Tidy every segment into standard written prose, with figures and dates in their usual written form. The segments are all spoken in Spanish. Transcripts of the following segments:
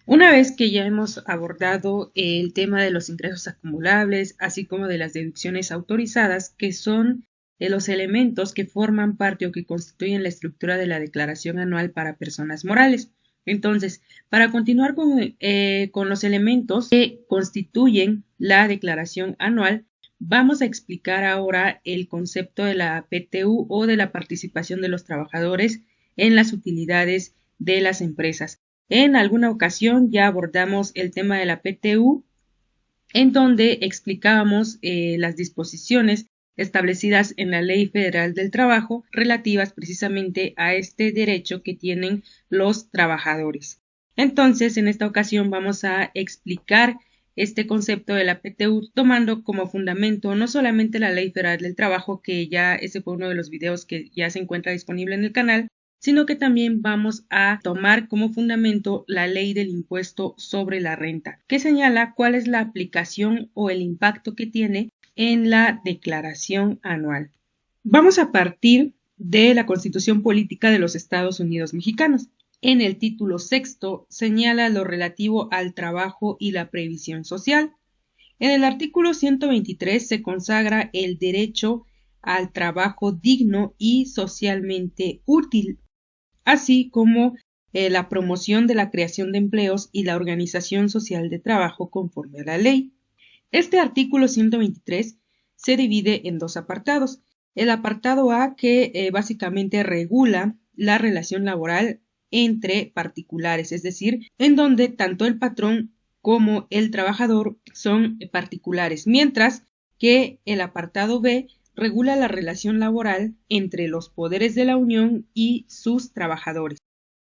Una vez que ya hemos abordado el tema de los ingresos acumulables, así como de las deducciones autorizadas, que son los elementos que forman parte o que constituyen la estructura de la declaración anual para personas morales. Entonces, para continuar con los elementos que constituyen la declaración anual, vamos a explicar ahora el concepto de la PTU o de la participación de los trabajadores en las utilidades de las empresas. En alguna ocasión ya abordamos el tema de la PTU, en donde explicábamos las disposiciones establecidas en la Ley Federal del Trabajo relativas precisamente a este derecho que tienen los trabajadores. Entonces, en esta ocasión vamos a explicar este concepto de la PTU tomando como fundamento no solamente la Ley Federal del Trabajo, que ya ese fue uno de los videos que ya se encuentra disponible en el canal, sino que también vamos a tomar como fundamento la ley del impuesto sobre la renta, que señala cuál es la aplicación o el impacto que tiene en la declaración anual. Vamos a partir de la Constitución Política de los Estados Unidos Mexicanos. En el título sexto señala lo relativo al trabajo y la previsión social. En el artículo 123 se consagra el derecho al trabajo digno y socialmente útil, así como la promoción de la creación de empleos y la organización social de trabajo conforme a la ley. Este artículo 123 se divide en dos apartados. El apartado A, que básicamente regula la relación laboral entre particulares, es decir, en donde tanto el patrón como el trabajador son particulares, mientras que el apartado B regula la relación laboral entre los poderes de la Unión y sus trabajadores.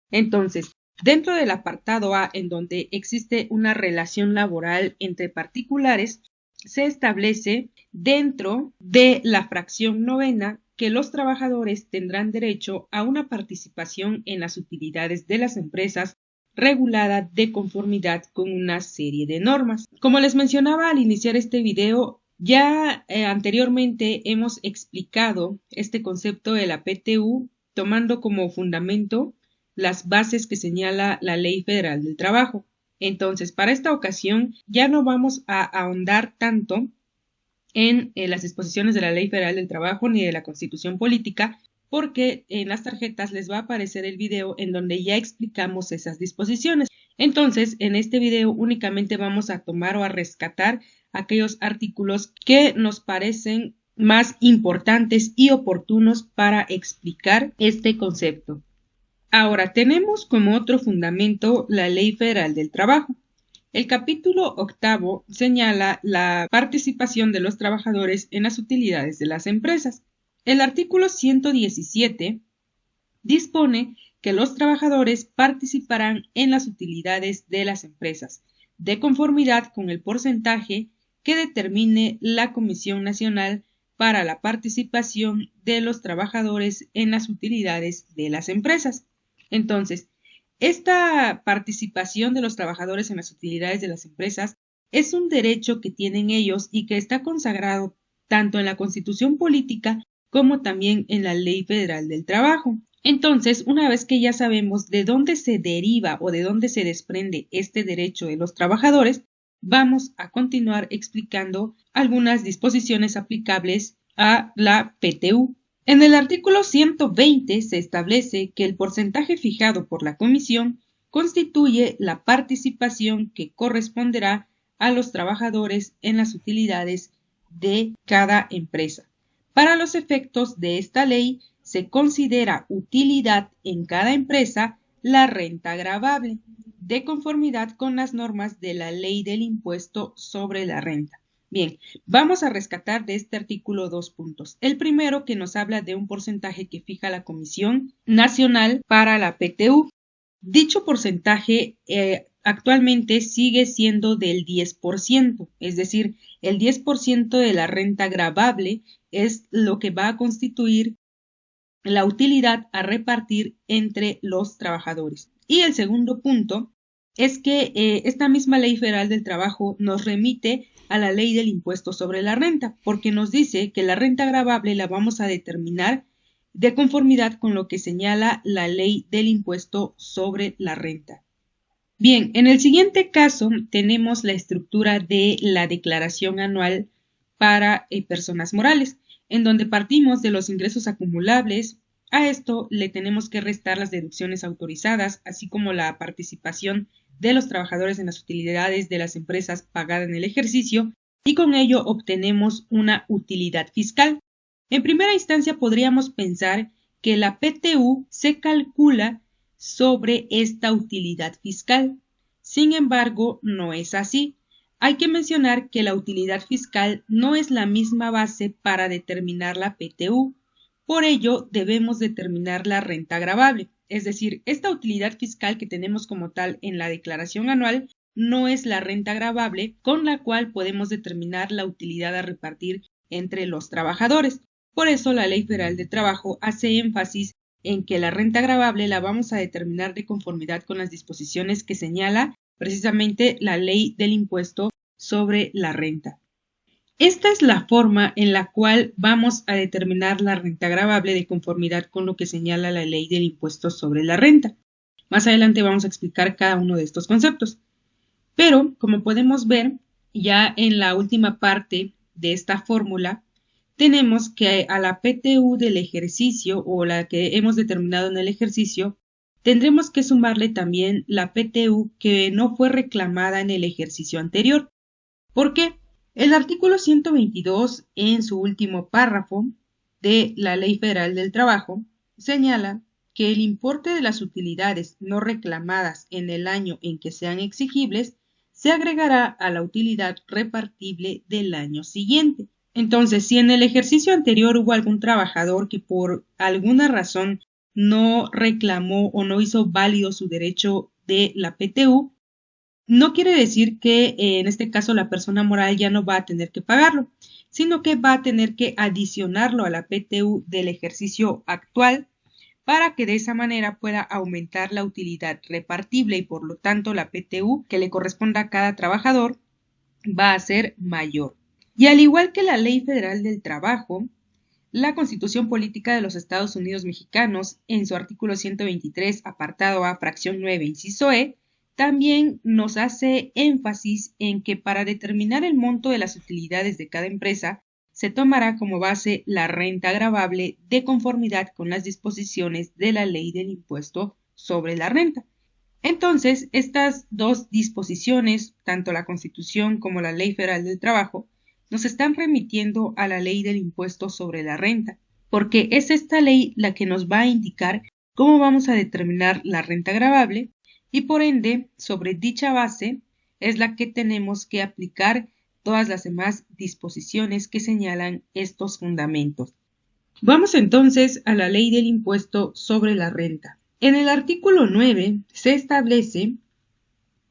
Entonces, dentro del apartado A, en donde existe una relación laboral entre particulares, se establece dentro de la fracción novena que los trabajadores tendrán derecho a una participación en las utilidades de las empresas regulada de conformidad con una serie de normas. Como les mencionaba al iniciar este video, ya anteriormente hemos explicado este concepto de la PTU tomando como fundamento las bases que señala la Ley Federal del Trabajo. Entonces, para esta ocasión ya no vamos a ahondar tanto en las disposiciones de la Ley Federal del Trabajo ni de la Constitución Política, porque en las tarjetas les va a aparecer el video en donde ya explicamos esas disposiciones. Entonces, en este video únicamente vamos a tomar o a rescatar aquellos artículos que nos parecen más importantes y oportunos para explicar este concepto. Ahora tenemos como otro fundamento la Ley Federal del Trabajo. El capítulo octavo señala la participación de los trabajadores en las utilidades de las empresas. El artículo 117 dispone que los trabajadores participarán en las utilidades de las empresas, de conformidad con el porcentaje que determine la Comisión Nacional para la Participación de los Trabajadores en las Utilidades de las Empresas. Entonces, esta participación de los trabajadores en las utilidades de las empresas es un derecho que tienen ellos y que está consagrado tanto en la Constitución Política como también en la Ley Federal del Trabajo. Entonces, una vez que ya sabemos de dónde se deriva o de dónde se desprende este derecho de los trabajadores, vamos a continuar explicando algunas disposiciones aplicables a la PTU. En el artículo 120 se establece que el porcentaje fijado por la Comisión constituye la participación que corresponderá a los trabajadores en las utilidades de cada empresa. Para los efectos de esta ley, se considera utilidad en cada empresa la renta gravable, de conformidad con las normas de la Ley del Impuesto sobre la Renta. Bien, vamos a rescatar de este artículo dos puntos. El primero, que nos habla de un porcentaje que fija la Comisión Nacional para la PTU. Dicho porcentaje actualmente sigue siendo del 10%, es decir, el 10% de la renta gravable es lo que va a constituir la utilidad a repartir entre los trabajadores. Y el segundo punto es que esta misma Ley Federal del Trabajo nos remite a la Ley del Impuesto sobre la Renta, porque nos dice que la renta gravable la vamos a determinar de conformidad con lo que señala la Ley del Impuesto sobre la Renta. Bien, en el siguiente caso tenemos la estructura de la declaración anual para personas morales, en donde partimos de los ingresos acumulables. A esto le tenemos que restar las deducciones autorizadas, así como la participación de los trabajadores en las utilidades de las empresas pagada en el ejercicio, y con ello obtenemos una utilidad fiscal. En primera instancia podríamos pensar que la PTU se calcula sobre esta utilidad fiscal. Sin embargo, no es así. Hay que mencionar que la utilidad fiscal no es la misma base para determinar la PTU. Por ello, debemos determinar la renta gravable. Es decir, esta utilidad fiscal que tenemos como tal en la declaración anual no es la renta gravable con la cual podemos determinar la utilidad a repartir entre los trabajadores. Por eso, la Ley Federal del Trabajo hace énfasis en que la renta gravable la vamos a determinar de conformidad con las disposiciones que señala precisamente la Ley del Impuesto sobre la Renta. Esta es la forma en la cual vamos a determinar la renta gravable de conformidad con lo que señala la Ley del Impuesto sobre la Renta. Más adelante vamos a explicar cada uno de estos conceptos. Pero, como podemos ver, ya en la última parte de esta fórmula, tenemos que a la PTU del ejercicio o la que hemos determinado en el ejercicio, tendremos que sumarle también la PTU que no fue reclamada en el ejercicio anterior. ¿Por qué? El artículo 122, en su último párrafo de la Ley Federal del Trabajo, señala que el importe de las utilidades no reclamadas en el año en que sean exigibles se agregará a la utilidad repartible del año siguiente. Entonces, si en el ejercicio anterior hubo algún trabajador que por alguna razón no reclamó o no hizo válido su derecho de la PTU, no quiere decir que en este caso la persona moral ya no va a tener que pagarlo, sino que va a tener que adicionarlo a la PTU del ejercicio actual para que de esa manera pueda aumentar la utilidad repartible y por lo tanto la PTU que le corresponda a cada trabajador va a ser mayor. Y al igual que la Ley Federal del Trabajo, la Constitución Política de los Estados Unidos Mexicanos, en su artículo 123, apartado A, fracción 9, inciso E, también nos hace énfasis en que para determinar el monto de las utilidades de cada empresa, se tomará como base la renta gravable de conformidad con las disposiciones de la Ley del Impuesto sobre la Renta. Entonces, estas dos disposiciones, tanto la Constitución como la Ley Federal del Trabajo, nos están remitiendo a la Ley del Impuesto sobre la Renta, porque es esta ley la que nos va a indicar cómo vamos a determinar la renta gravable y por ende, sobre dicha base es la que tenemos que aplicar todas las demás disposiciones que señalan estos fundamentos. Vamos entonces a la Ley del Impuesto sobre la Renta. En el artículo 9 se establece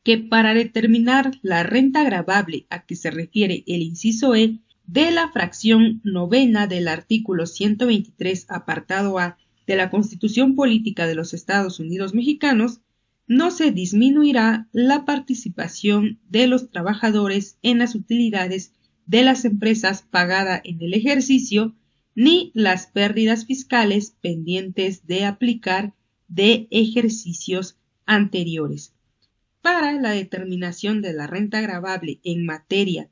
que para determinar la renta gravable a que se refiere el inciso E de la fracción novena del artículo 123, apartado A de la Constitución Política de los Estados Unidos Mexicanos, no se disminuirá la participación de los trabajadores en las utilidades de las empresas pagada en el ejercicio, ni las pérdidas fiscales pendientes de aplicar de ejercicios anteriores. Para la determinación de la renta gravable en materia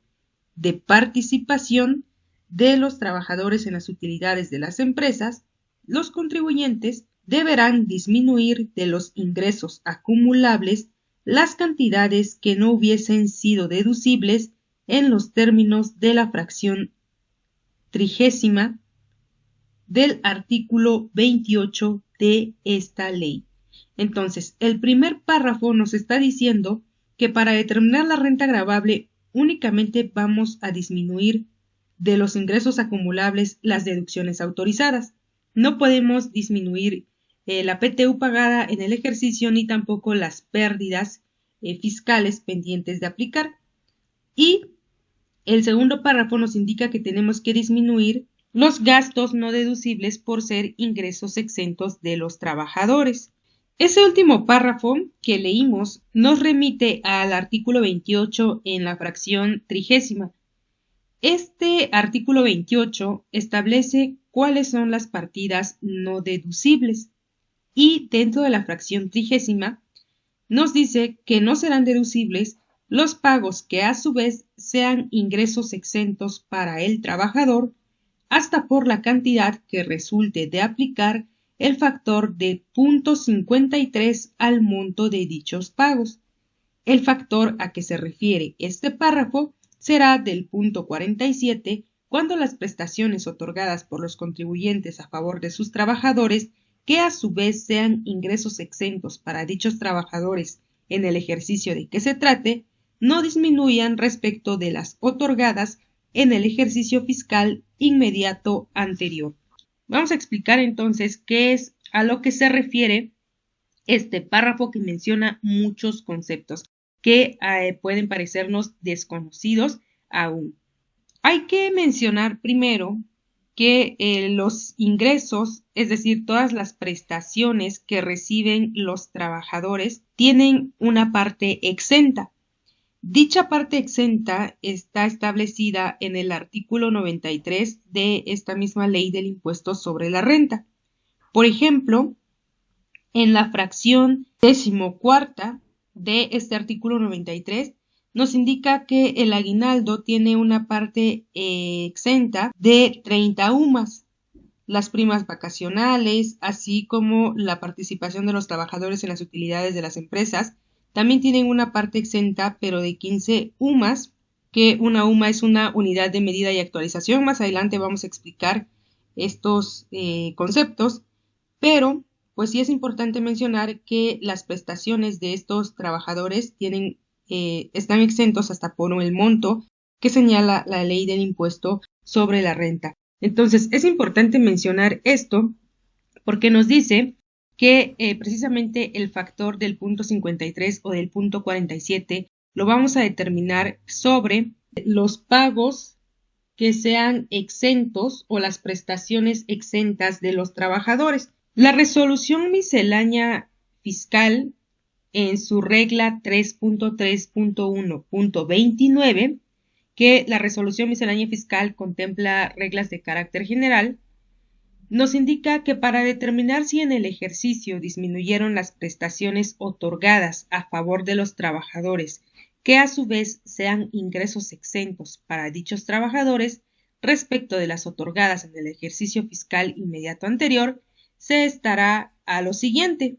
de participación de los trabajadores en las utilidades de las empresas, los contribuyentes deberán disminuir de los ingresos acumulables las cantidades que no hubiesen sido deducibles en los términos de la fracción 30ª del artículo 28 de esta ley. Entonces, el primer párrafo nos está diciendo que para determinar la renta gravable únicamente vamos a disminuir de los ingresos acumulables las deducciones autorizadas. No podemos disminuir la PTU pagada en el ejercicio ni tampoco las pérdidas fiscales pendientes de aplicar. Y el segundo párrafo nos indica que tenemos que disminuir los gastos no deducibles por ser ingresos exentos de los trabajadores. Ese último párrafo que leímos nos remite al artículo 28 en la fracción 30ª. Este artículo 28 establece cuáles son las partidas no deducibles y dentro de la fracción 30ª nos dice que no serán deducibles los pagos que a su vez sean ingresos exentos para el trabajador hasta por la cantidad que resulte de aplicar el factor de 0.53 al monto de dichos pagos. El factor a que se refiere este párrafo será del 0.47 cuando las prestaciones otorgadas por los contribuyentes a favor de sus trabajadores, que a su vez sean ingresos exentos para dichos trabajadores en el ejercicio de que se trate, no disminuyan respecto de las otorgadas en el ejercicio fiscal inmediato anterior. Vamos a explicar entonces qué es a lo que se refiere este párrafo que menciona muchos conceptos que pueden parecernos desconocidos aún. Hay que mencionar primero que los ingresos, es decir, todas las prestaciones que reciben los trabajadores, tienen una parte exenta. Dicha parte exenta está establecida en el artículo 93 de esta misma ley del impuesto sobre la renta. Por ejemplo, en la fracción 14ª de este artículo 93 nos indica que el aguinaldo tiene una parte exenta de 30 UMAS, las primas vacacionales, así como la participación de los trabajadores en las utilidades de las empresas, también tienen una parte exenta, pero de 15 UMAS, que una UMA es una unidad de medida y actualización. Más adelante vamos a explicar estos conceptos, pero pues sí es importante mencionar que las prestaciones de estos trabajadores están exentos hasta por el monto que señala la ley del impuesto sobre la renta. Entonces, es importante mencionar esto porque nos dice que precisamente el factor del 0.53 o del 0.47 lo vamos a determinar sobre los pagos que sean exentos o las prestaciones exentas de los trabajadores. La resolución miscelánea fiscal en su regla 3.3.1.29, que la resolución miscelánea fiscal contempla reglas de carácter general, nos indica que para determinar si en el ejercicio disminuyeron las prestaciones otorgadas a favor de los trabajadores, que a su vez sean ingresos exentos para dichos trabajadores respecto de las otorgadas en el ejercicio fiscal inmediato anterior, se estará a lo siguiente.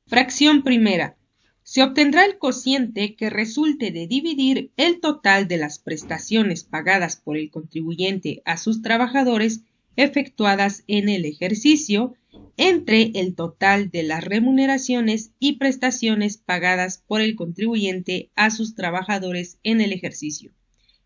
Fracción primera. Se obtendrá el cociente que resulte de dividir el total de las prestaciones pagadas por el contribuyente a sus trabajadores efectuadas en el ejercicio entre el total de las remuneraciones y prestaciones pagadas por el contribuyente a sus trabajadores en el ejercicio.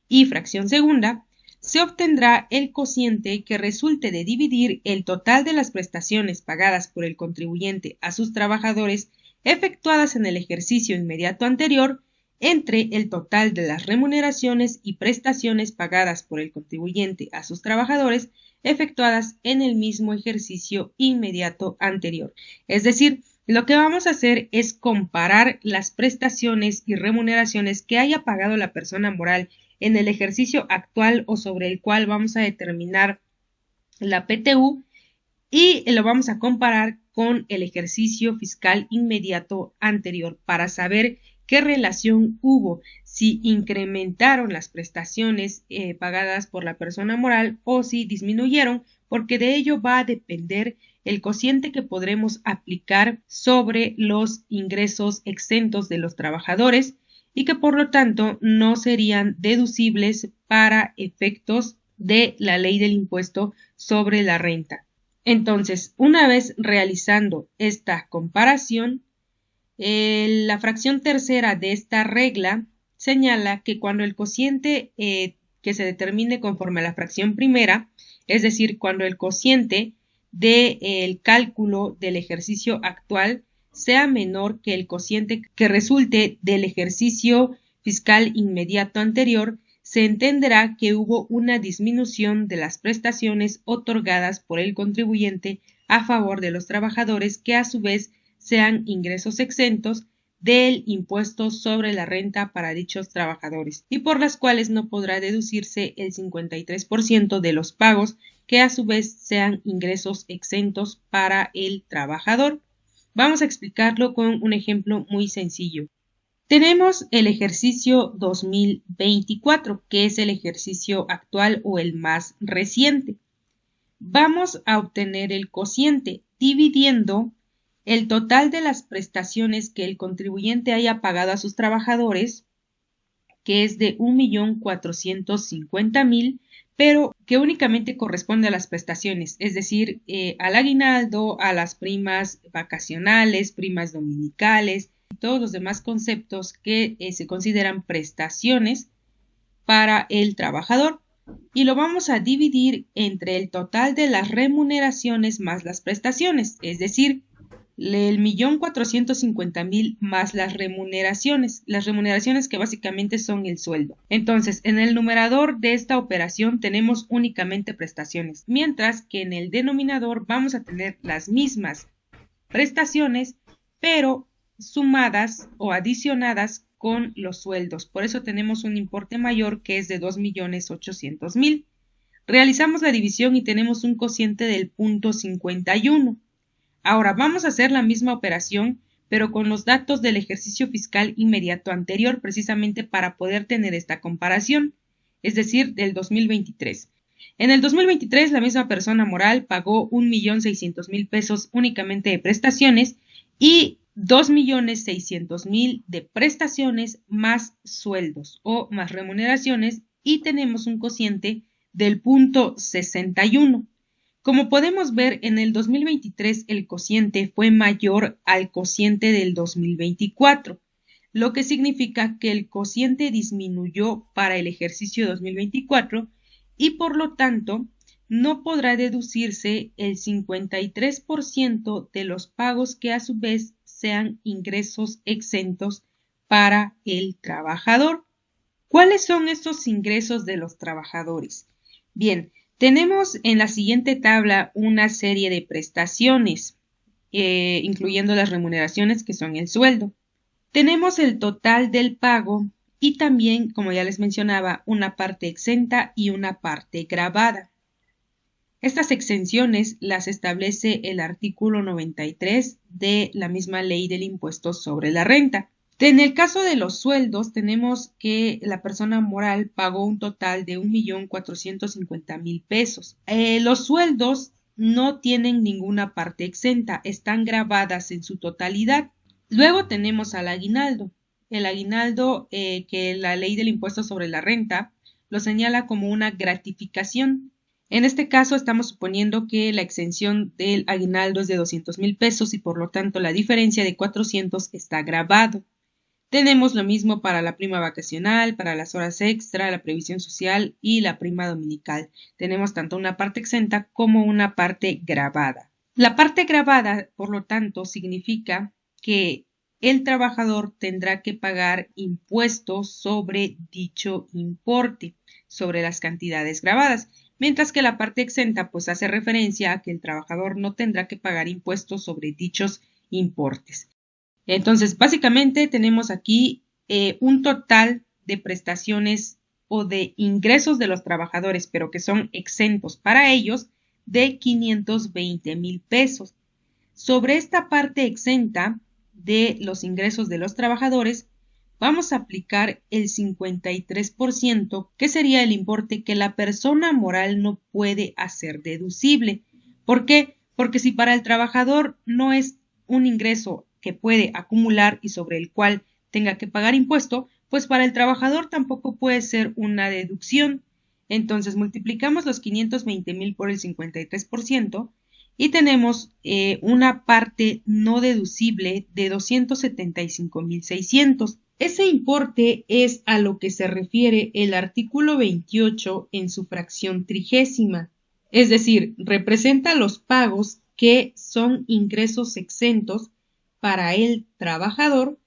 Y fracción segunda. Se obtendrá el cociente que resulte de dividir el total de las prestaciones pagadas por el contribuyente a sus trabajadores efectuadas en el ejercicio inmediato anterior entre el total de las remuneraciones y prestaciones pagadas por el contribuyente a sus trabajadores efectuadas en el mismo ejercicio inmediato anterior. Es decir, lo que vamos a hacer es comparar las prestaciones y remuneraciones que haya pagado la persona moral en el ejercicio actual o sobre el cual vamos a determinar la PTU y lo vamos a comparar con el ejercicio fiscal inmediato anterior para saber qué relación hubo, si incrementaron las prestaciones pagadas por la persona moral o si disminuyeron, porque de ello va a depender el cociente que podremos aplicar sobre los ingresos exentos de los trabajadores y que por lo tanto no serían deducibles para efectos de la ley del impuesto sobre la renta. Entonces, una vez realizando esta comparación, la fracción tercera de esta regla señala que cuando el cociente que se determine conforme a la fracción primera, es decir, cuando el cociente del cálculo del ejercicio actual sea menor que el cociente que resulte del ejercicio fiscal inmediato anterior, se entenderá que hubo una disminución de las prestaciones otorgadas por el contribuyente a favor de los trabajadores que a su vez sean ingresos exentos del impuesto sobre la renta para dichos trabajadores y por las cuales no podrá deducirse el 53% de los pagos que a su vez sean ingresos exentos para el trabajador. Vamos a explicarlo con un ejemplo muy sencillo. Tenemos el ejercicio 2024, que es el ejercicio actual o el más reciente. Vamos a obtener el cociente dividiendo el total de las prestaciones que el contribuyente haya pagado a sus trabajadores, que es de 1.450.000, pero que únicamente corresponde a las prestaciones, es decir, al aguinaldo, a las primas vacacionales, primas dominicales, y todos los demás conceptos que se consideran prestaciones para el trabajador. Y lo vamos a dividir entre el total de las remuneraciones más las prestaciones, es decir, el 1.450.000 más las remuneraciones que básicamente son el sueldo. Entonces, en el numerador de esta operación tenemos únicamente prestaciones, mientras que en el denominador vamos a tener las mismas prestaciones, pero sumadas o adicionadas con los sueldos. Por eso tenemos un importe mayor que es de 2.800.000. Realizamos la división y tenemos un cociente del 0.51. Ahora vamos a hacer la misma operación, pero con los datos del ejercicio fiscal inmediato anterior, precisamente para poder tener esta comparación, es decir, del 2023. En el 2023, la misma persona moral pagó 1.600.000 pesos únicamente de prestaciones y 2.600.000 de prestaciones más sueldos o más remuneraciones, y tenemos un cociente del 0.61. Como podemos ver, en el 2023 el cociente fue mayor al cociente del 2024, lo que significa que el cociente disminuyó para el ejercicio 2024 y por lo tanto no podrá deducirse el 53% de los pagos que a su vez sean ingresos exentos para el trabajador. ¿Cuáles son estos ingresos de los trabajadores? Bien, tenemos en la siguiente tabla una serie de prestaciones, incluyendo las remuneraciones que son el sueldo. Tenemos el total del pago y también, como ya les mencionaba, una parte exenta y una parte gravada. Estas exenciones las establece el artículo 93 de la misma ley del impuesto sobre la renta. En el caso de los sueldos, tenemos que la persona moral pagó un total de 1.450.000 pesos. Los sueldos no tienen ninguna parte exenta, están gravadas en su totalidad. Luego tenemos al aguinaldo. El aguinaldo, que la ley del impuesto sobre la renta lo señala como una gratificación. En este caso estamos suponiendo que la exención del aguinaldo es de 200.000 pesos y por lo tanto la diferencia de 400 está gravado. Tenemos lo mismo para la prima vacacional, para las horas extra, la previsión social y la prima dominical. Tenemos tanto una parte exenta como una parte gravada. La parte gravada, por lo tanto, significa que el trabajador tendrá que pagar impuestos sobre dicho importe, sobre las cantidades gravadas, mientras que la parte exenta pues hace referencia a que el trabajador no tendrá que pagar impuestos sobre dichos importes. Entonces, básicamente tenemos aquí un total de prestaciones o de ingresos de los trabajadores, pero que son exentos para ellos, de 520.000 pesos. Sobre esta parte exenta de los ingresos de los trabajadores, vamos a aplicar el 53%, que sería el importe que la persona moral no puede hacer deducible. ¿Por qué? Porque si para el trabajador no es un ingreso que puede acumular y sobre el cual tenga que pagar impuesto, pues para el trabajador tampoco puede ser una deducción. Entonces multiplicamos los 520.000 por el 53% y tenemos una parte no deducible de 275.600. Ese importe es a lo que se refiere el artículo 28 en su fracción 30ª, es decir, representa los pagos que son ingresos exentos para el trabajador,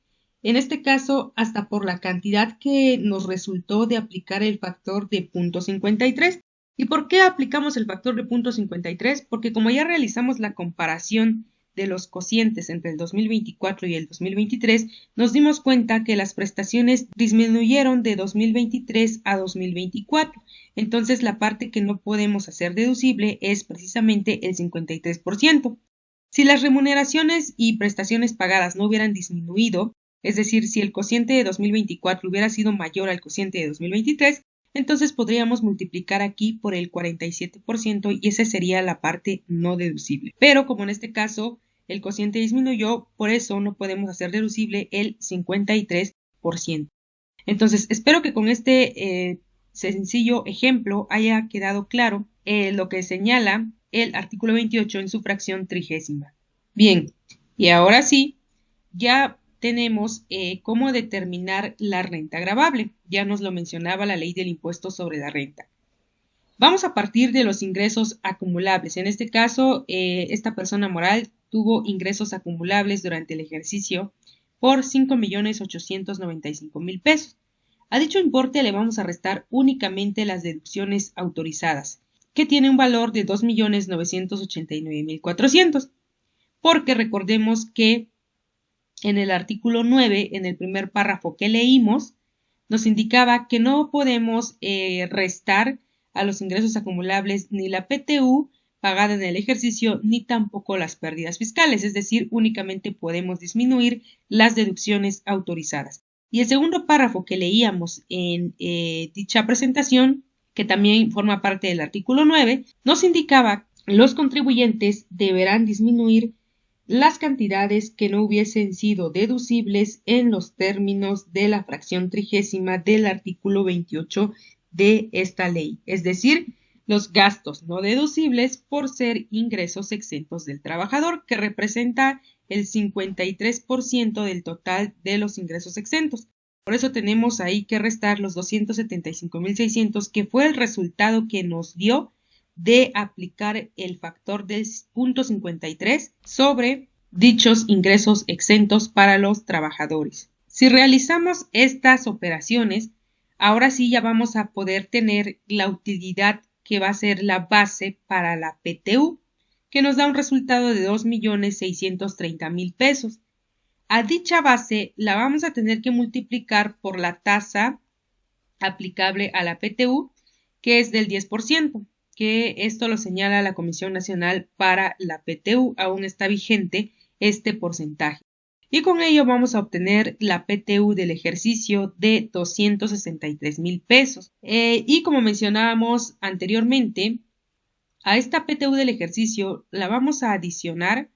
en este caso hasta por la cantidad que nos resultó de aplicar el factor de 0.53. ¿Y por qué aplicamos el factor de 0.53? Porque como ya realizamos la comparación de los cocientes entre el 2024 y el 2023, nos dimos cuenta que las prestaciones disminuyeron de 2023 a 2024. Entonces la parte que no podemos hacer deducible es precisamente el 53%. Si las remuneraciones y prestaciones pagadas no hubieran disminuido, es decir, si el cociente de 2024 hubiera sido mayor al cociente de 2023, entonces podríamos multiplicar aquí por el 47% y esa sería la parte no deducible. Pero como en este caso el cociente disminuyó, por eso no podemos hacer deducible el 53%. Entonces, espero que con este sencillo ejemplo haya quedado claro lo que señala el artículo 28 en su fracción 30ª. Bien, y ahora sí, ya tenemos cómo determinar la renta gravable. Ya nos lo mencionaba la ley del impuesto sobre la renta. Vamos a partir de los ingresos acumulables. En este caso, esta persona moral tuvo ingresos acumulables durante el ejercicio por 5.895.000 pesos. A dicho importe le vamos a restar únicamente las deducciones autorizadas, que tiene un valor de 2.989.400, porque recordemos que en el artículo 9, en el primer párrafo que leímos, nos indicaba que no podemos restar a los ingresos acumulables ni la PTU pagada en el ejercicio ni tampoco las pérdidas fiscales, es decir, únicamente podemos disminuir las deducciones autorizadas. Y el segundo párrafo que leíamos en dicha presentación, que también forma parte del artículo 9, nos indicaba que los contribuyentes deberán disminuir las cantidades que no hubiesen sido deducibles en los términos de la fracción 30ª del artículo 28 de esta ley, es decir, los gastos no deducibles por ser ingresos exentos del trabajador, que representa el 53% del total de los ingresos exentos. Por eso tenemos ahí que restar los 275.600, que fue el resultado que nos dio de aplicar el factor del punto 53 sobre dichos ingresos exentos para los trabajadores. Si realizamos estas operaciones, ahora sí ya vamos a poder tener la utilidad que va a ser la base para la PTU, que nos da un resultado de 2.630.000 pesos. A dicha base la vamos a tener que multiplicar por la tasa aplicable a la PTU, que es del 10%, que esto lo señala la Comisión Nacional para la PTU, aún está vigente este porcentaje. Y con ello vamos a obtener la PTU del ejercicio de 263.000 pesos. Y como mencionábamos anteriormente, a esta PTU del ejercicio la vamos a adicionar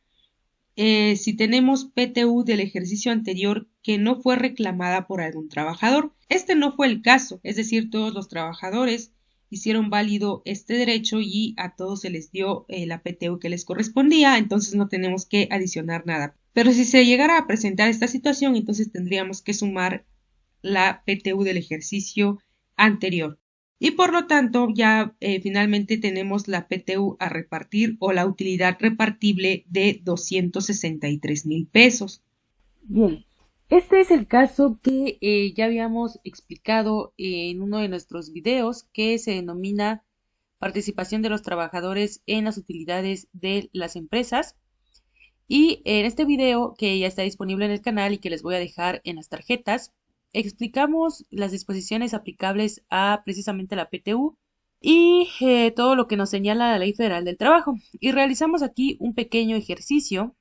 si tenemos PTU del ejercicio anterior que no fue reclamada por algún trabajador. Este no fue el caso, es decir, todos los trabajadores hicieron válido este derecho y a todos se les dio la PTU que les correspondía, entonces no tenemos que adicionar nada. Pero si se llegara a presentar esta situación, entonces tendríamos que sumar la PTU del ejercicio anterior. Y por lo tanto ya finalmente tenemos la PTU a repartir o la utilidad repartible de 263.000 pesos. Bien, este es el caso que ya habíamos explicado en uno de nuestros videos, que se denomina participación de los trabajadores en las utilidades de las empresas. Y en este video, que ya está disponible en el canal y que les voy a dejar en las tarjetas, explicamos las disposiciones aplicables a precisamente la PTU y todo lo que nos señala la Ley Federal del Trabajo. Y realizamos aquí un pequeño ejercicio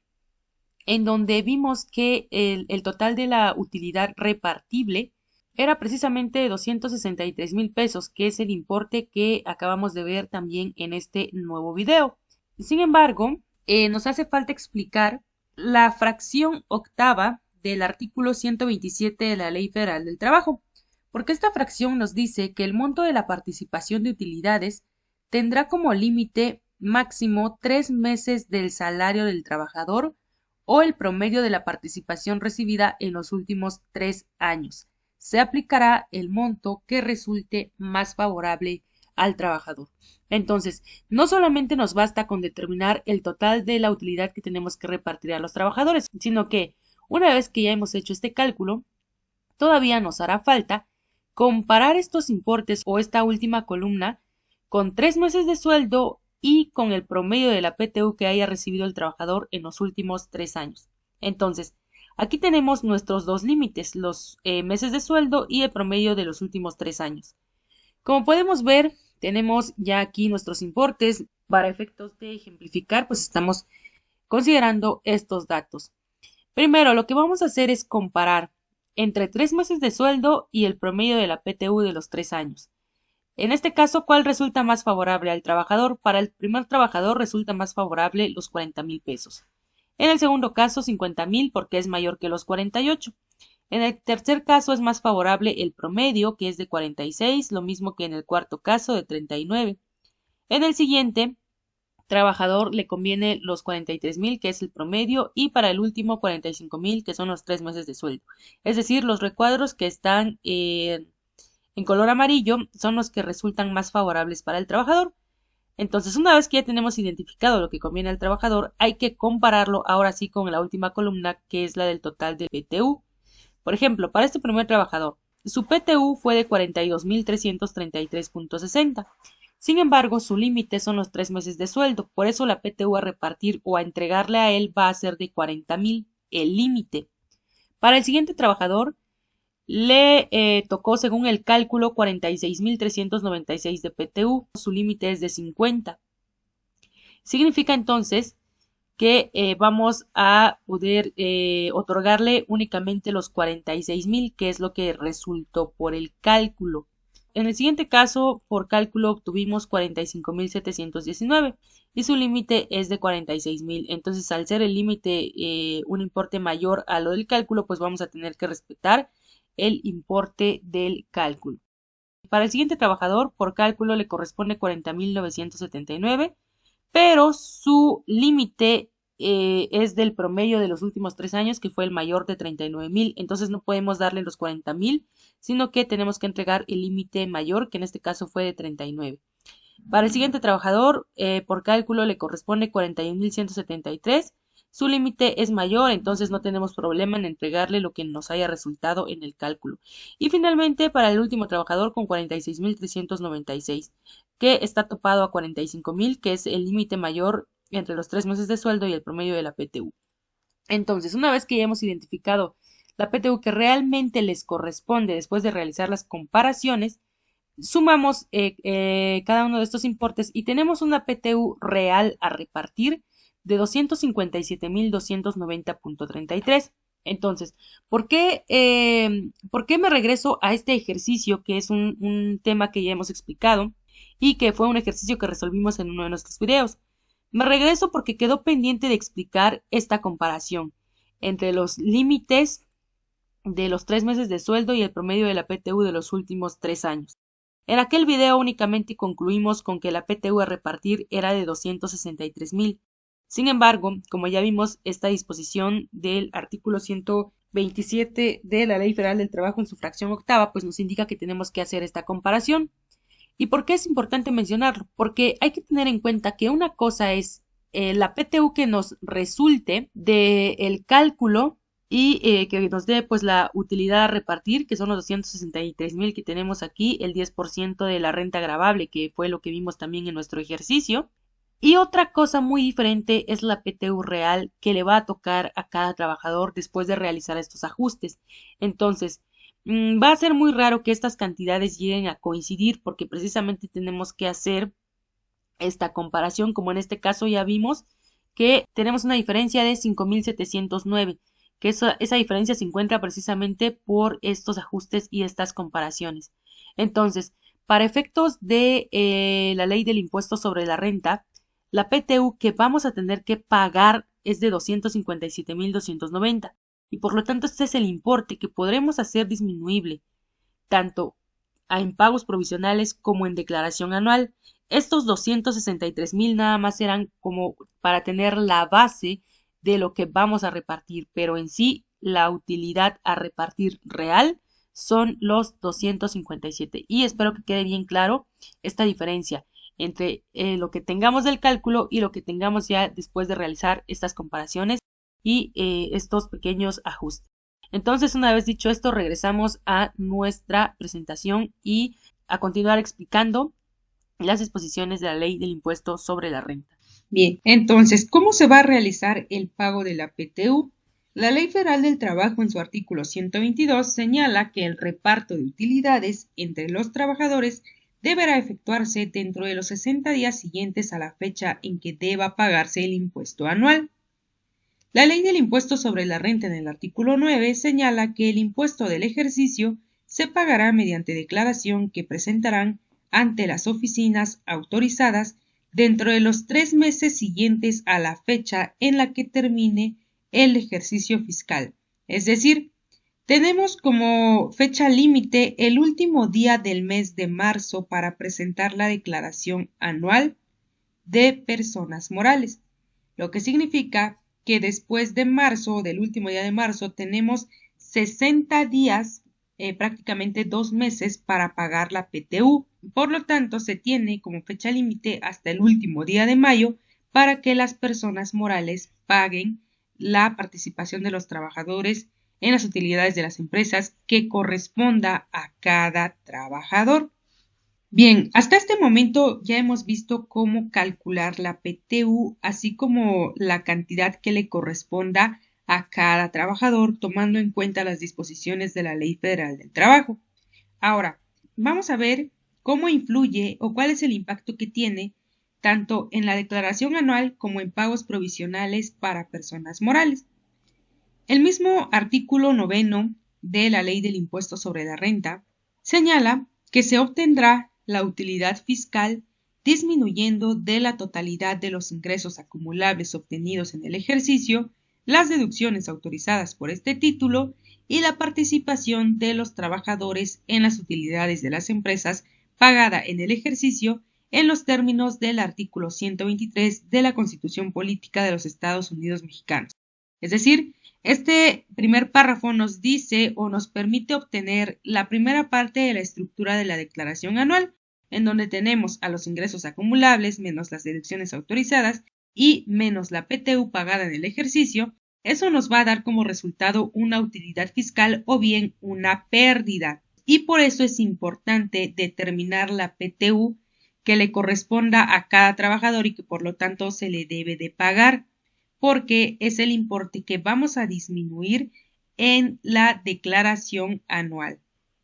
en donde vimos que el total de la utilidad repartible era precisamente 263.000 pesos, que es el importe que acabamos de ver también en este nuevo video. Sin embargo, nos hace falta explicar la fracción octava del artículo 127 de la Ley Federal del Trabajo, porque esta fracción nos dice que el monto de la participación de utilidades tendrá como límite máximo 3 meses del salario del trabajador o el promedio de la participación recibida en los últimos 3 años. Se aplicará el monto que resulte más favorable al trabajador. Entonces, no solamente nos basta con determinar el total de la utilidad que tenemos que repartir a los trabajadores, sino que una vez que ya hemos hecho este cálculo, todavía nos hará falta comparar estos importes o esta última columna con 3 meses de sueldo y con el promedio de la PTU que haya recibido el trabajador en los últimos 3 años. Entonces, aquí tenemos nuestros dos límites, los meses de sueldo y el promedio de los últimos 3 años. Como podemos ver, tenemos ya aquí nuestros importes. Para efectos de ejemplificar, pues estamos considerando estos datos. Primero, lo que vamos a hacer es comparar entre 3 meses de sueldo y el promedio de la PTU de los 3 años. En este caso, ¿cuál resulta más favorable al trabajador? Para el primer trabajador resulta más favorable los 40,000 pesos. En el segundo caso, 50,000 porque es mayor que los 48. En el tercer caso es más favorable el promedio, que es de 46, lo mismo que en el cuarto caso de 39. En el siguiente trabajador le conviene los 43,000, que es el promedio, y para el último 45,000, que son los 3 meses de sueldo. Es decir, los recuadros que están en color amarillo son los que resultan más favorables para el trabajador. Entonces, una vez que ya tenemos identificado lo que conviene al trabajador, hay que compararlo ahora sí con la última columna, que es la del total del PTU. Por ejemplo, para este primer trabajador, su PTU fue de 42,333,60. Sin embargo, su límite son los 3 meses de sueldo, por eso la PTU a repartir o a entregarle a él va a ser de 40,000, el límite. Para el siguiente trabajador, le tocó, según el cálculo, 46,396 de PTU, su límite es de 50. Significa entonces que vamos a poder otorgarle únicamente los 46,000, que es lo que resultó por el cálculo. En el siguiente caso, por cálculo obtuvimos 45,719 y su límite es de 46,000. Entonces, al ser el límite un importe mayor a lo del cálculo, pues vamos a tener que respetar el importe del cálculo. Para el siguiente trabajador, por cálculo le corresponde 40,979, pero su límite es del promedio de los últimos 3 años, que fue el mayor de 39,000. Entonces no podemos darle los 40,000, sino que tenemos que entregar el límite mayor, que en este caso fue de 39. Para el siguiente trabajador, por cálculo le corresponde 41,173. Su límite es mayor, entonces no tenemos problema en entregarle lo que nos haya resultado en el cálculo. Y finalmente, para el último trabajador con 46,396, que está topado a 45,000, que es el límite mayor entre los 3 meses de sueldo y el promedio de la PTU. Entonces, una vez que ya hemos identificado la PTU que realmente les corresponde después de realizar las comparaciones, sumamos cada uno de estos importes y tenemos una PTU real a repartir de 257,290,33. Entonces, ¿por qué me regreso a este ejercicio, que es un tema que ya hemos explicado y que fue un ejercicio que resolvimos en uno de nuestros videos? Me regreso porque quedó pendiente de explicar esta comparación entre los límites de los 3 meses de sueldo y el promedio de la PTU de los últimos 3 años. En aquel video únicamente concluimos con que la PTU a repartir era de 263,000. Sin embargo, como ya vimos, esta disposición del artículo 127 de la Ley Federal del Trabajo en su fracción octava, pues nos indica que tenemos que hacer esta comparación. ¿Y por qué es importante mencionarlo? Porque hay que tener en cuenta que una cosa es la PTU que nos resulte del cálculo y que nos dé pues la utilidad a repartir, que son los 263,000 que tenemos aquí, el 10% de la renta gravable, que fue lo que vimos también en nuestro ejercicio. Y otra cosa muy diferente es la PTU real que le va a tocar a cada trabajador después de realizar estos ajustes. Entonces, va a ser muy raro que estas cantidades lleguen a coincidir porque precisamente tenemos que hacer esta comparación, como en este caso ya vimos que tenemos una diferencia de 5,709, que esa diferencia se encuentra precisamente por estos ajustes y estas comparaciones. Entonces, para efectos de la ley del impuesto sobre la renta, la PTU que vamos a tener que pagar es de 257,290 y por lo tanto este es el importe que podremos hacer disminuible tanto en pagos provisionales como en declaración anual. Estos 263,000 nada más serán como para tener la base de lo que vamos a repartir, pero en sí la utilidad a repartir real son los 257 y espero que quede bien claro esta diferencia entre lo que tengamos del cálculo y lo que tengamos ya después de realizar estas comparaciones y estos pequeños ajustes. Entonces, una vez dicho esto, regresamos a nuestra presentación y a continuar explicando las disposiciones de la ley del impuesto sobre la renta. Bien, entonces, ¿cómo se va a realizar el pago de la PTU? La Ley Federal del Trabajo en su artículo 122 señala que el reparto de utilidades entre los trabajadores deberá efectuarse dentro de los 60 días siguientes a la fecha en que deba pagarse el impuesto anual. La ley del impuesto sobre la renta en el artículo 9 señala que el impuesto del ejercicio se pagará mediante declaración que presentarán ante las oficinas autorizadas dentro de los 3 meses siguientes a la fecha en la que termine el ejercicio fiscal. Es decir, tenemos como fecha límite el último día del mes de marzo para presentar la declaración anual de personas morales, lo que significa que después de marzo, del último día de marzo, tenemos 60 días, prácticamente 2 meses para pagar la PTU. Por lo tanto, se tiene como fecha límite hasta el último día de mayo para que las personas morales paguen la participación de los trabajadores en las utilidades de las empresas que corresponda a cada trabajador. Bien, hasta este momento ya hemos visto cómo calcular la PTU, así como la cantidad que le corresponda a cada trabajador, tomando en cuenta las disposiciones de la Ley Federal del Trabajo. Ahora, vamos a ver cómo influye o cuál es el impacto que tiene tanto en la declaración anual como en pagos provisionales para personas morales. El mismo artículo 9 de la Ley del Impuesto sobre la Renta señala que se obtendrá la utilidad fiscal disminuyendo de la totalidad de los ingresos acumulables obtenidos en el ejercicio, las deducciones autorizadas por este título y la participación de los trabajadores en las utilidades de las empresas pagada en el ejercicio en los términos del artículo 123 de la Constitución Política de los Estados Unidos Mexicanos. Es decir, este primer párrafo nos dice o nos permite obtener la primera parte de la estructura de la declaración anual, en donde tenemos a los ingresos acumulables menos las deducciones autorizadas y menos la PTU pagada en el ejercicio. Eso nos va a dar como resultado una utilidad fiscal o bien una pérdida. Y por eso es importante determinar la PTU que le corresponda a cada trabajador y que por lo tanto se le debe de pagar, porque es el importe que vamos a disminuir en la declaración anual.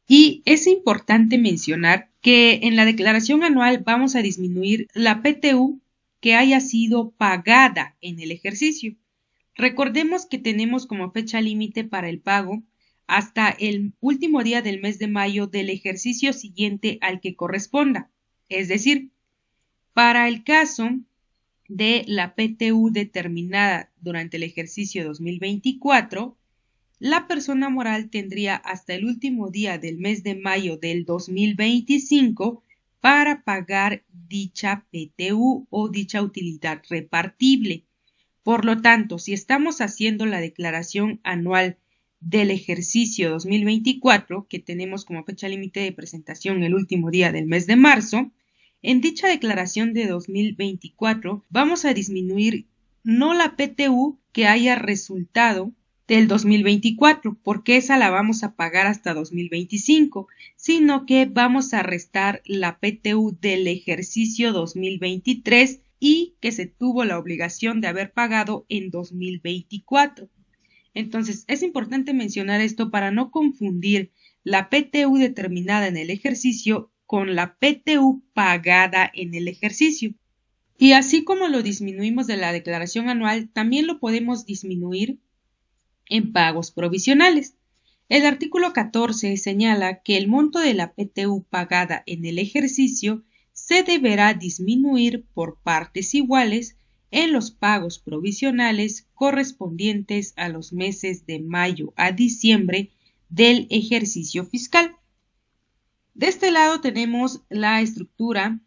Y es importante mencionar que en la declaración anual vamos a disminuir la PTU que haya sido pagada en el ejercicio. Recordemos que tenemos como fecha límite para el pago hasta el último día del mes de mayo del ejercicio siguiente al que corresponda. Es decir, para el caso de la PTU determinada durante el ejercicio 2024, la persona moral tendría hasta el último día del mes de mayo del 2025 para pagar dicha PTU o dicha utilidad repartible. Por lo tanto, si estamos haciendo la declaración anual del ejercicio 2024, que tenemos como fecha límite de presentación el último día del mes de marzo, en dicha declaración de 2024 vamos a disminuir no la PTU que haya resultado del 2024, porque esa la vamos a pagar hasta 2025, sino que vamos a restar la PTU del ejercicio 2023 y que se tuvo la obligación de haber pagado en 2024. Entonces, es importante mencionar esto para no confundir la PTU determinada en el ejercicio con la PTU pagada en el ejercicio. Y así como lo disminuimos de la declaración anual, también lo podemos disminuir en pagos provisionales. El artículo 14 señala que el monto de la PTU pagada en el ejercicio se deberá disminuir por partes iguales en los pagos provisionales correspondientes a los meses de mayo a diciembre del ejercicio fiscal. De este lado tenemos la estructura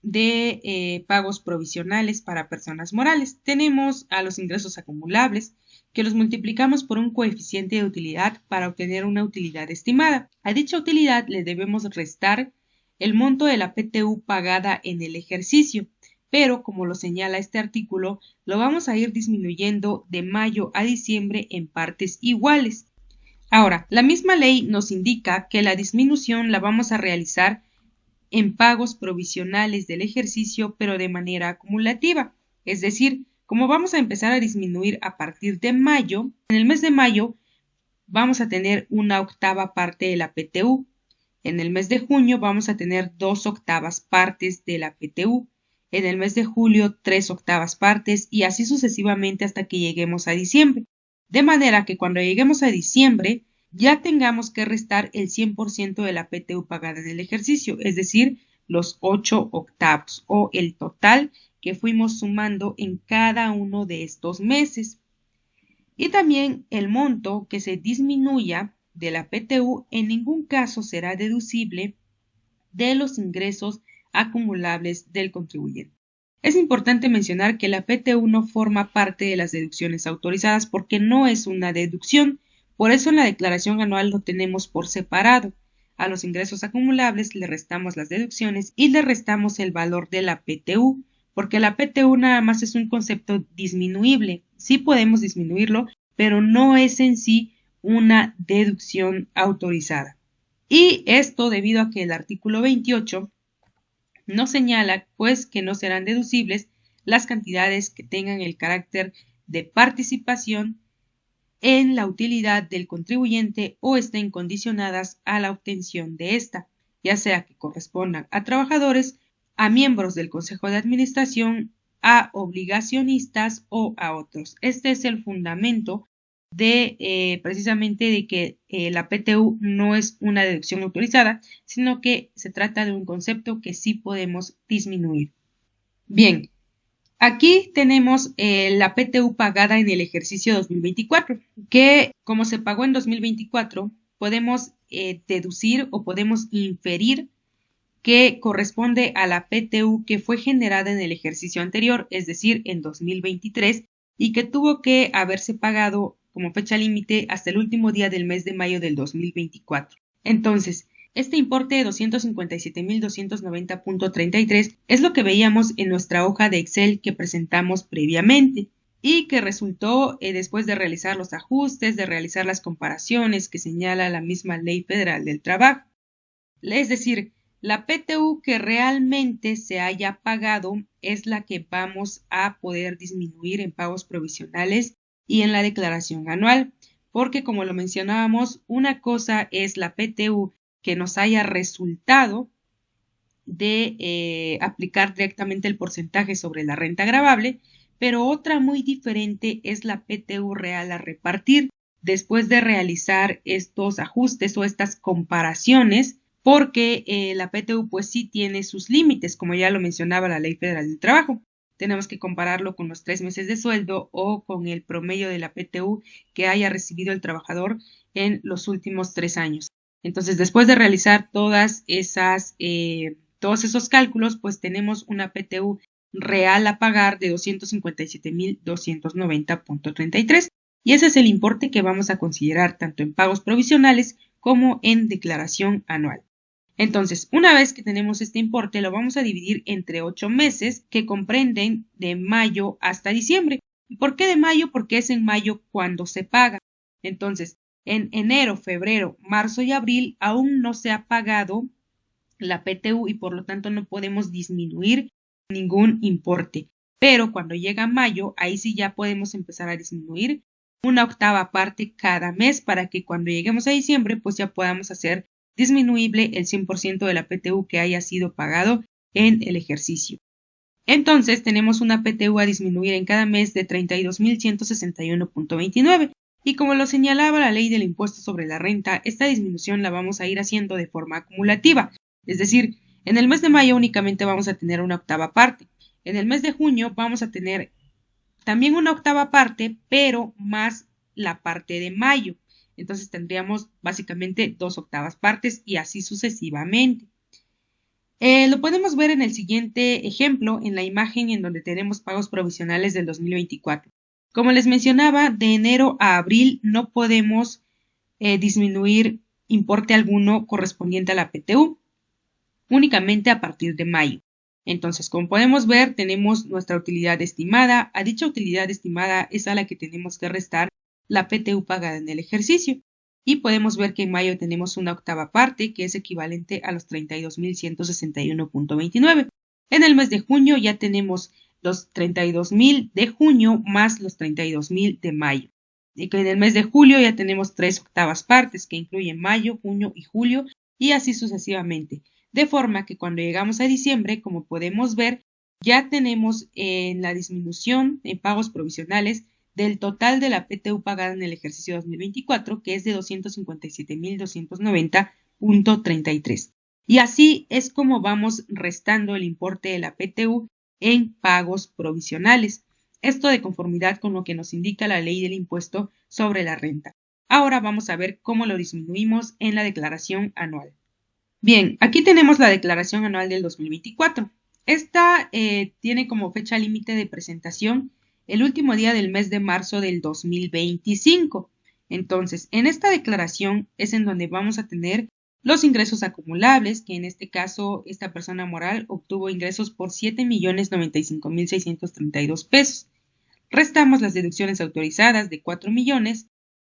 de pagos provisionales para personas morales. Tenemos a los ingresos acumulables, que los multiplicamos por un coeficiente de utilidad para obtener una utilidad estimada. A dicha utilidad le debemos restar el monto de la PTU pagada en el ejercicio, pero como lo señala este artículo, lo vamos a ir disminuyendo de mayo a diciembre en partes iguales. Ahora, la misma ley nos indica que la disminución la vamos a realizar en pagos provisionales del ejercicio, pero de manera acumulativa. Es decir, como vamos a empezar a disminuir a partir de mayo, en el mes de mayo vamos a tener una octava parte de la PTU. En el mes de junio vamos a tener 2 octavas partes de la PTU. en el mes de julio 3/8 partes y así sucesivamente hasta que lleguemos a diciembre. De manera que cuando lleguemos a diciembre ya tengamos que restar el 100% de la PTU pagada en el ejercicio, es decir, los 8/8 o el total que fuimos sumando en cada uno de estos meses. Y también el monto que se disminuya de la PTU en ningún caso será deducible de los ingresos acumulables del contribuyente. Es importante mencionar que la PTU no forma parte de las deducciones autorizadas porque no es una deducción, por eso en la declaración anual lo tenemos por separado. A los ingresos acumulables le restamos las deducciones y le restamos el valor de la PTU, porque la PTU nada más es un concepto disminuible. Sí podemos disminuirlo, pero no es en sí una deducción autorizada. Y esto debido a que el artículo 28 nos señala pues que no serán deducibles las cantidades que tengan el carácter de participación en la utilidad del contribuyente o estén condicionadas a la obtención de esta, ya sea que correspondan a trabajadores, a miembros del Consejo de Administración, a obligacionistas o a otros. Este es el fundamento de precisamente de que la PTU no es una deducción autorizada, sino que se trata de un concepto que sí podemos disminuir. Bien, aquí tenemos la PTU pagada en el ejercicio 2024, que como se pagó en 2024, podemos deducir o podemos inferir que corresponde a la PTU que fue generada en el ejercicio anterior, es decir, en 2023, y que tuvo que haberse pagado como fecha límite hasta el último día del mes de mayo del 2024. Entonces, este importe de 257.290.33 es lo que veíamos en nuestra hoja de Excel que presentamos previamente y que resultó después de realizar los ajustes, de realizar las comparaciones que señala la misma Ley Federal del Trabajo. Es decir, la PTU que realmente se haya pagado es la que vamos a poder disminuir en pagos provisionales y en la declaración anual, porque como lo mencionábamos, una cosa es la PTU que nos haya resultado de aplicar directamente el porcentaje sobre la renta gravable, pero otra muy diferente es la PTU real a repartir después de realizar estos ajustes o estas comparaciones, porque la PTU pues sí tiene sus límites, como ya lo mencionaba la Ley Federal del Trabajo. Tenemos que compararlo con los 3 meses de sueldo o con el promedio de la PTU que haya recibido el trabajador en los últimos 3 años. Entonces, después de realizar todos esos cálculos, pues tenemos una PTU real a pagar de 257.290.33 y ese es el importe que vamos a considerar tanto en pagos provisionales como en declaración anual. Entonces, una vez que tenemos este importe, lo vamos a dividir entre 8 meses que comprenden de mayo hasta diciembre. ¿Por qué de mayo? Porque es en mayo cuando se paga. Entonces, en enero, febrero, marzo y abril aún no se ha pagado la PTU y por lo tanto no podemos disminuir ningún importe. Pero cuando llega mayo, ahí sí ya podemos empezar a disminuir 1/8 parte cada mes para que cuando lleguemos a diciembre, pues ya podamos hacer disminuible el 100% de la PTU que haya sido pagado en el ejercicio. Entonces tenemos una PTU a disminuir en cada mes de 32.161.29 y como lo señalaba la ley del impuesto sobre la renta, esta disminución la vamos a ir haciendo de forma acumulativa, es decir, en el mes de mayo únicamente vamos a tener 1/8 parte, en el mes de junio vamos a tener también 1/8 parte, pero más la parte de mayo. Entonces tendríamos básicamente 2/8 partes y así sucesivamente. Lo podemos ver en el siguiente ejemplo, en la imagen en donde tenemos pagos provisionales del 2024. Como les mencionaba, de enero a abril no podemos disminuir importe alguno correspondiente a la PTU, únicamente a partir de mayo. Entonces, como podemos ver, tenemos nuestra utilidad estimada. A dicha utilidad estimada es a la que tenemos que restar la PTU pagada en el ejercicio. Y podemos ver que en mayo tenemos 1/8 parte, que es equivalente a los 32.161.29. En el mes de junio ya tenemos los 32.000 de junio más los 32.000 de mayo. Y que en el mes de julio ya tenemos 3/8 partes, que incluyen mayo, junio y julio, y así sucesivamente. De forma que cuando llegamos a diciembre, como podemos ver, ya tenemos en la disminución en pagos provisionales del total de la PTU pagada en el ejercicio 2024, que es de 257.290.33. Y así es como vamos restando el importe de la PTU en pagos provisionales. Esto de conformidad con lo que nos indica la ley del impuesto sobre la renta. Ahora vamos a ver cómo lo disminuimos en la declaración anual. Bien, aquí tenemos la declaración anual del 2024. Esta tiene como fecha límite de presentación el último día del mes de marzo del 2025. Entonces, en esta declaración es en donde vamos a tener los ingresos acumulables, que en este caso esta persona moral obtuvo ingresos por 7.095.632 pesos. Restamos las deducciones autorizadas de 4 millones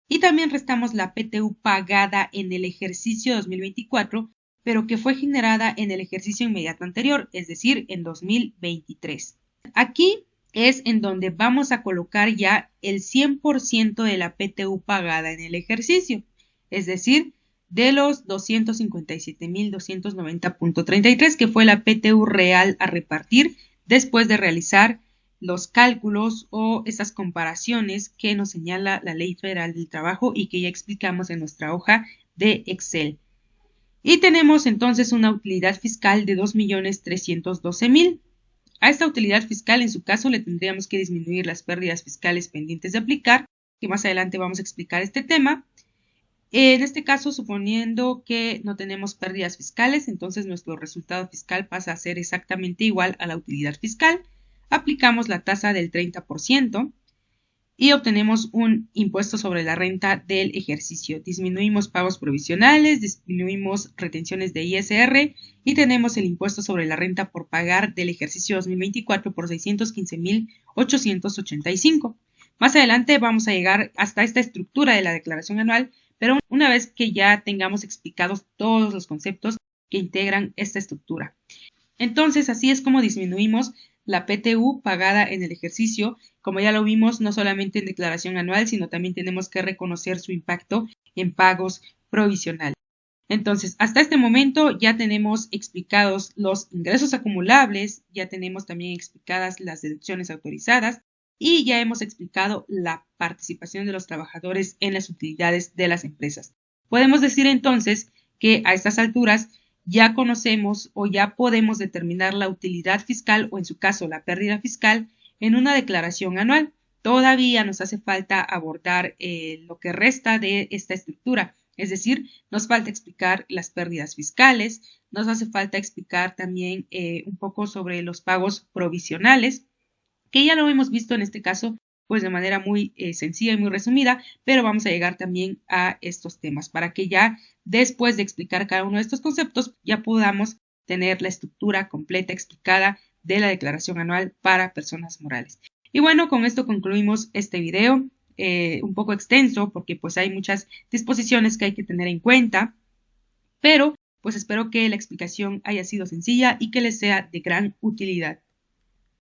y también restamos la PTU pagada en el ejercicio 2024, pero que fue generada en el ejercicio inmediato anterior, es decir, en 2023. Aquí es en donde vamos a colocar ya el 100% de la PTU pagada en el ejercicio, es decir, de los 257.290.33, que fue la PTU real a repartir después de realizar los cálculos o esas comparaciones que nos señala la Ley Federal del Trabajo y que ya explicamos en nuestra hoja de Excel. Y tenemos entonces una utilidad fiscal de 2.312.000. A esta utilidad fiscal, en su caso, le tendríamos que disminuir las pérdidas fiscales pendientes de aplicar, que más adelante vamos a explicar este tema. En este caso, suponiendo que no tenemos pérdidas fiscales, entonces nuestro resultado fiscal pasa a ser exactamente igual a la utilidad fiscal. Aplicamos la tasa del 30%. Y obtenemos un impuesto sobre la renta del ejercicio. Disminuimos pagos provisionales, disminuimos retenciones de ISR y tenemos el impuesto sobre la renta por pagar del ejercicio 2024 por 615.885. Más adelante vamos a llegar hasta esta estructura de la declaración anual, pero una vez que ya tengamos explicados todos los conceptos que integran esta estructura. Entonces, así es como disminuimos la PTU pagada en el ejercicio. Como ya lo vimos, no solamente en declaración anual, sino también tenemos que reconocer su impacto en pagos provisionales. Entonces, hasta este momento ya tenemos explicados los ingresos acumulables, ya tenemos también explicadas las deducciones autorizadas y ya hemos explicado la participación de los trabajadores en las utilidades de las empresas. Podemos decir entonces que a estas alturas ya conocemos o ya podemos determinar la utilidad fiscal o en su caso la pérdida fiscal en una declaración anual. Todavía nos hace falta abordar lo que resta de esta estructura, es decir, nos falta explicar las pérdidas fiscales, nos hace falta explicar también un poco sobre los pagos provisionales, que ya lo hemos visto en este caso pues de manera muy sencilla y muy resumida, pero vamos a llegar también a estos temas para que ya después de explicar cada uno de estos conceptos ya podamos tener la estructura completa explicada de la declaración anual para personas morales. Y bueno, con esto concluimos este video, un poco extenso porque pues hay muchas disposiciones que hay que tener en cuenta, pero pues espero que la explicación haya sido sencilla y que les sea de gran utilidad.